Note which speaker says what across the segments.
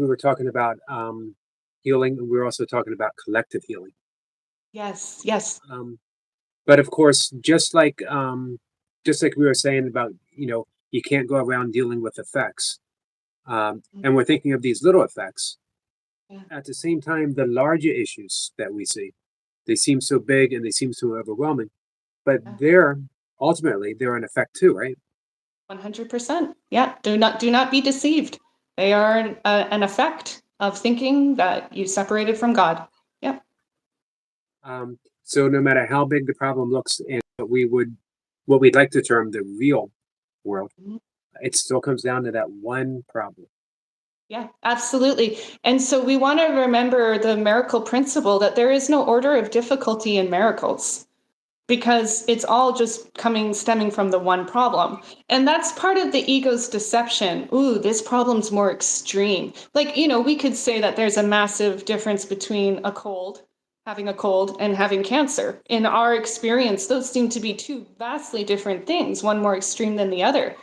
Speaker 1: we were talking about healing, and we were also talking about collective healing.
Speaker 2: Yes, yes.
Speaker 1: Um, but of course, just like we were saying about, you can't go around dealing with effects. And we're thinking of these little effects.
Speaker 2: Yeah.
Speaker 1: At the same time, the larger issues that we see, they seem so big and they seem so overwhelming, but ultimately they're an effect too, right?
Speaker 2: 100%. Yeah. Do not be deceived. They are an effect of thinking that you separated from God. Yeah.
Speaker 1: So no matter how big the problem looks in what we'd like to term the real world, it still comes down to that one problem.
Speaker 2: Yeah, absolutely. And so we want to remember the miracle principle that there is no order of difficulty in miracles, because it's all just stemming from the one problem. And that's part of the ego's deception. Ooh, this problem's more extreme. Like, we could say that there's a massive difference between having a cold and having cancer. In our experience, those seem to be two vastly different things, one more extreme than the other.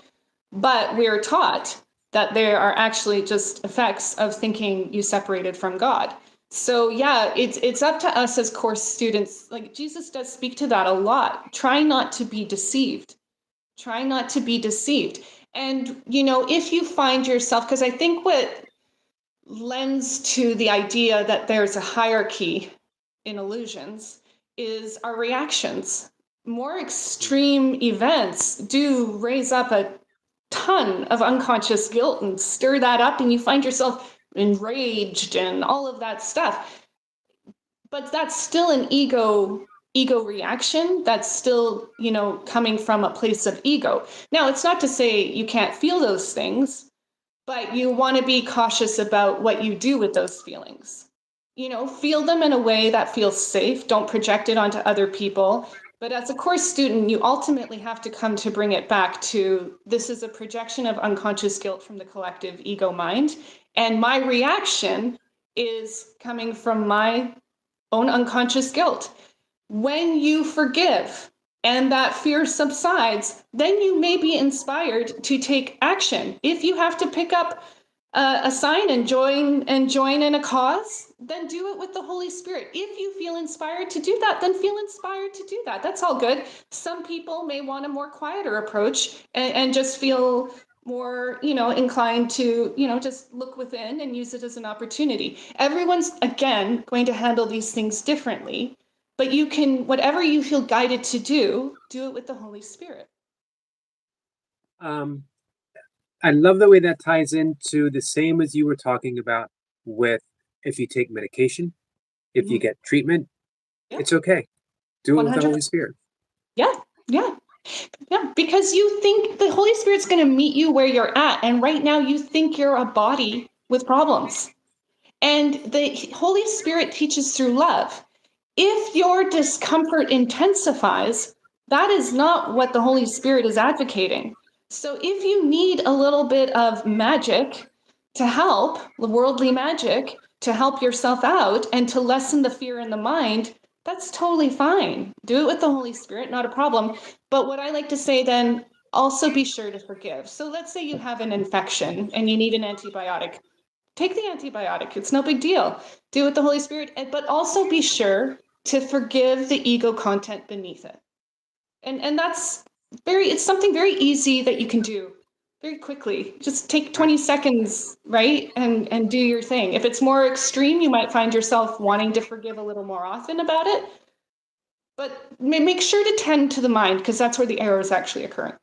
Speaker 2: But we're taught that there are actually just effects of thinking you separated from God. So yeah, it's up to us as course students. Like, Jesus does speak to that a lot. Try not to be deceived. Try not to be deceived. And if you find yourself, because I think what lends to the idea that there's a hierarchy in illusions is our reactions. More extreme events do raise up a ton of unconscious guilt and stir that up, and you find yourself enraged and all of that stuff. But that's still an ego reaction. That's still, coming from a place of ego. Now, it's not to say you can't feel those things, but you want to be cautious about what you do with those feelings. Feel them in a way that feels safe. Don't project it onto other people. But as a course student, you ultimately have to come to bring it back to, this is a projection of unconscious guilt from the collective ego mind. And my reaction is coming from my own unconscious guilt. When you forgive and that fear subsides, then you may be inspired to take action. If you have to pick up a sign and join in a cause, then do it with the Holy Spirit. If you feel inspired to do that, then feel inspired to do that. That's all good. Some people may want a more quieter approach and just feel more, inclined to, just look within and use it as an opportunity. Everyone's, again, going to handle these things differently, but you can, whatever you feel guided to do it with the Holy Spirit.
Speaker 1: I love the way that ties into the same as you were talking about with if you take medication, if you get treatment, it's okay. Do it with the Holy Spirit.
Speaker 2: Yeah, yeah. Yeah, because you think the Holy Spirit's going to meet you where you're at. And right now you think you're a body with problems. And the Holy Spirit teaches through love. If your discomfort intensifies, that is not what the Holy Spirit is advocating. So if you need a little bit of magic to help, the worldly magic, to help yourself out and to lessen the fear in the mind, that's totally fine. Do it with the Holy Spirit, not a problem. But what I like to say then, also be sure to forgive. So let's say you have an infection and you need an antibiotic. Take the antibiotic. It's no big deal. Do it with the Holy Spirit, but also be sure to forgive the ego content beneath it. And that's it's something very easy that you can do very quickly. Just take 20 seconds, right? And do your thing. If it's more extreme, you might find yourself wanting to forgive a little more often about it. But make sure to tend to the mind, because that's where the error is actually occurring.